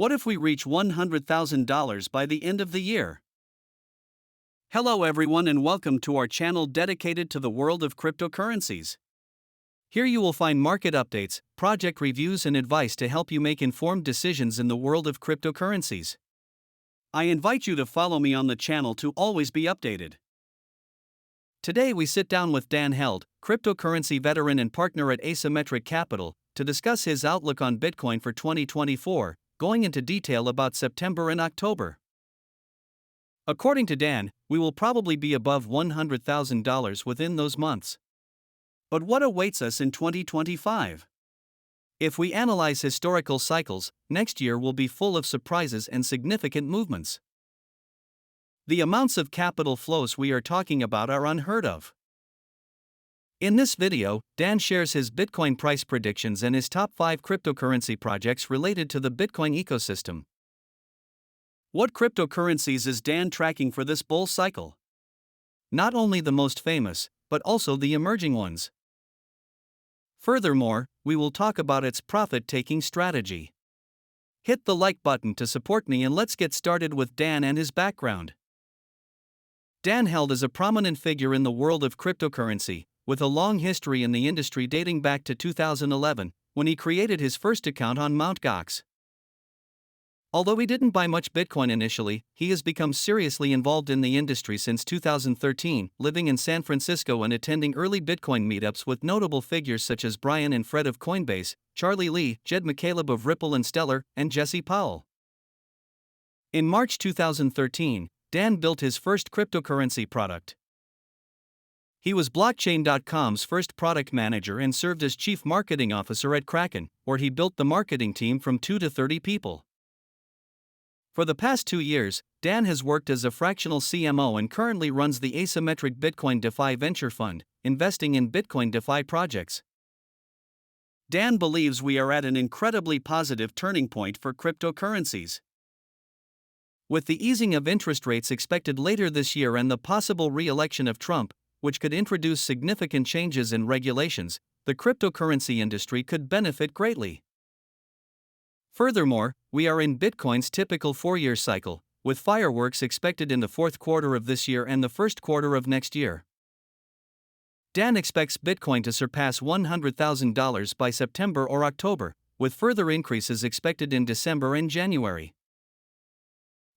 What if we reach $100,000 by the end of the year? Hello everyone and welcome to our channel dedicated to the world of cryptocurrencies. Here you will find market updates, project reviews and advice to help you make informed decisions in the world of cryptocurrencies. I invite you to follow me on the channel to always be updated. Today we sit down with Dan Held, cryptocurrency veteran and partner at Asymmetric Capital, to discuss his outlook on Bitcoin for 2024, going into detail about September and October. According to Dan, we will probably be above $100,000 within those months. But what awaits us in 2025? If we analyze historical cycles, next year will be full of surprises and significant movements. The amounts of capital flows we are talking about are unheard of. In this video, Dan shares his Bitcoin price predictions and his top 5 cryptocurrency projects related to the Bitcoin ecosystem. What cryptocurrencies is Dan tracking for this bull cycle? Not only the most famous, but also the emerging ones. Furthermore, we will talk about its profit-taking strategy. Hit the like button to support me and let's get started with Dan and his background. Dan Held is a prominent figure in the world of cryptocurrency, with a long history in the industry dating back to 2011, when he created his first account on Mt. Gox. Although he didn't buy much Bitcoin initially, he has become seriously involved in the industry since 2013, living in San Francisco and attending early Bitcoin meetups with notable figures such as Brian and Fred of Coinbase, Charlie Lee, Jed McCaleb of Ripple and Stellar, and Jesse Powell. In March 2013, Dan built his first cryptocurrency product. He was Blockchain.com's first product manager and served as chief marketing officer at Kraken, where he built the marketing team from 2 to 30 people. For the past 2 years, Dan has worked as a fractional CMO and currently runs the Asymmetric Bitcoin DeFi Venture Fund, investing in Bitcoin DeFi projects. Dan believes we are at an incredibly positive turning point for cryptocurrencies. With the easing of interest rates expected later this year and the possible re-election of Trump, which could introduce significant changes in regulations, the cryptocurrency industry could benefit greatly. Furthermore, we are in Bitcoin's typical 4-year cycle, with fireworks expected in the fourth quarter of this year and the first quarter of next year. Dan expects Bitcoin to surpass $100,000 by September or October, with further increases expected in December and January.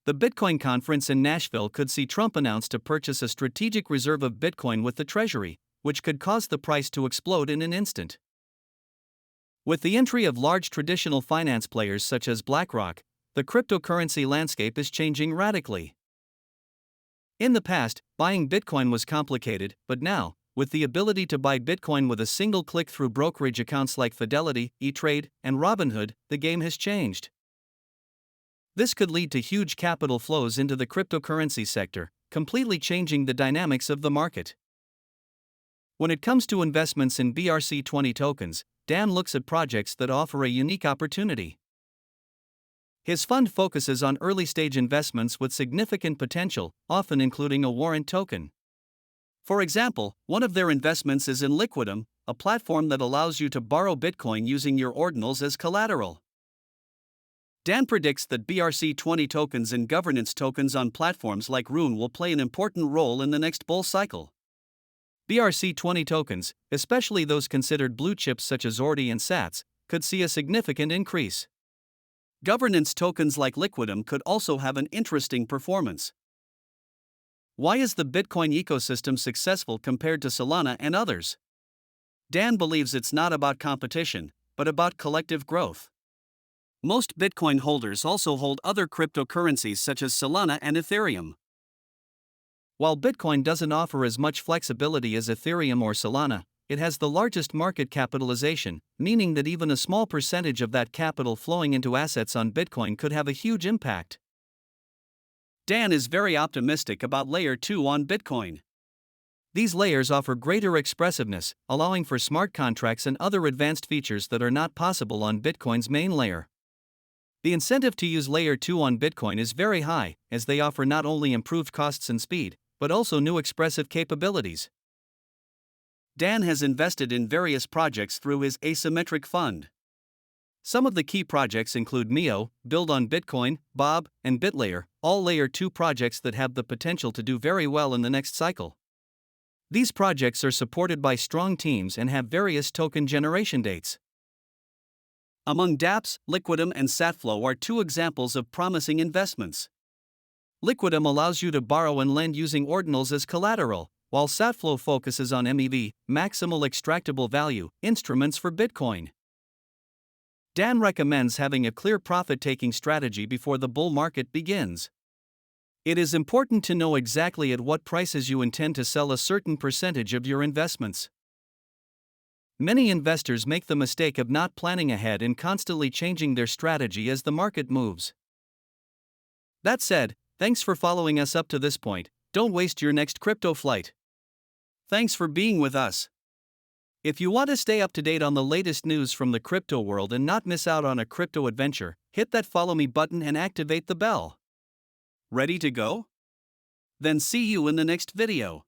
The Bitcoin conference in Nashville could see Trump announce to purchase a strategic reserve of Bitcoin with the Treasury, which could cause the price to explode in an instant. With the entry of large traditional finance players such as BlackRock, the cryptocurrency landscape is changing radically. In the past, buying Bitcoin was complicated, but now, with the ability to buy Bitcoin with a single click through brokerage accounts like Fidelity, E-Trade, and Robinhood, the game has changed. This could lead to huge capital flows into the cryptocurrency sector, completely changing the dynamics of the market. When it comes to investments in BRC20 tokens, Dan looks at projects that offer a unique opportunity. His fund focuses on early-stage investments with significant potential, often including a warrant token. For example, one of their investments is in Liquidum, a platform that allows you to borrow Bitcoin using your ordinals as collateral. Dan predicts that BRC20 tokens and governance tokens on platforms like Rune will play an important role in the next bull cycle. BRC20 tokens, especially those considered blue chips such as ORDI and SATS, could see a significant increase. Governance tokens like Liquidum could also have an interesting performance. Why is the Bitcoin ecosystem successful compared to Solana and others? Dan believes it's not about competition, but about collective growth. Most Bitcoin holders also hold other cryptocurrencies such as Solana and Ethereum. While Bitcoin doesn't offer as much flexibility as Ethereum or Solana, it has the largest market capitalization, meaning that even a small percentage of that capital flowing into assets on Bitcoin could have a huge impact. Dan is very optimistic about Layer 2 on Bitcoin. These layers offer greater expressiveness, allowing for smart contracts and other advanced features that are not possible on Bitcoin's main layer. The incentive to use Layer 2 on Bitcoin is very high, as they offer not only improved costs and speed, but also new expressive capabilities. Dan has invested in various projects through his Asymmetric Fund. Some of the key projects include Mio, Build on Bitcoin, Bob, and BitLayer, all Layer 2 projects that have the potential to do very well in the next cycle. These projects are supported by strong teams and have various token generation dates. Among dApps, Liquidum and Satflow are two examples of promising investments. Liquidum allows you to borrow and lend using ordinals as collateral, while Satflow focuses on MEV, maximal extractable value, instruments for Bitcoin. Dan recommends having a clear profit-taking strategy before the bull market begins. It is important to know exactly at what prices you intend to sell a certain percentage of your investments. Many investors make the mistake of not planning ahead and constantly changing their strategy as the market moves. That said, thanks for following us up to this point. Don't waste your next crypto flight. Thanks for being with us. If you want to stay up to date on the latest news from the crypto world and not miss out on a crypto adventure, hit that follow me button and activate the bell. Ready to go? Then see you in the next video.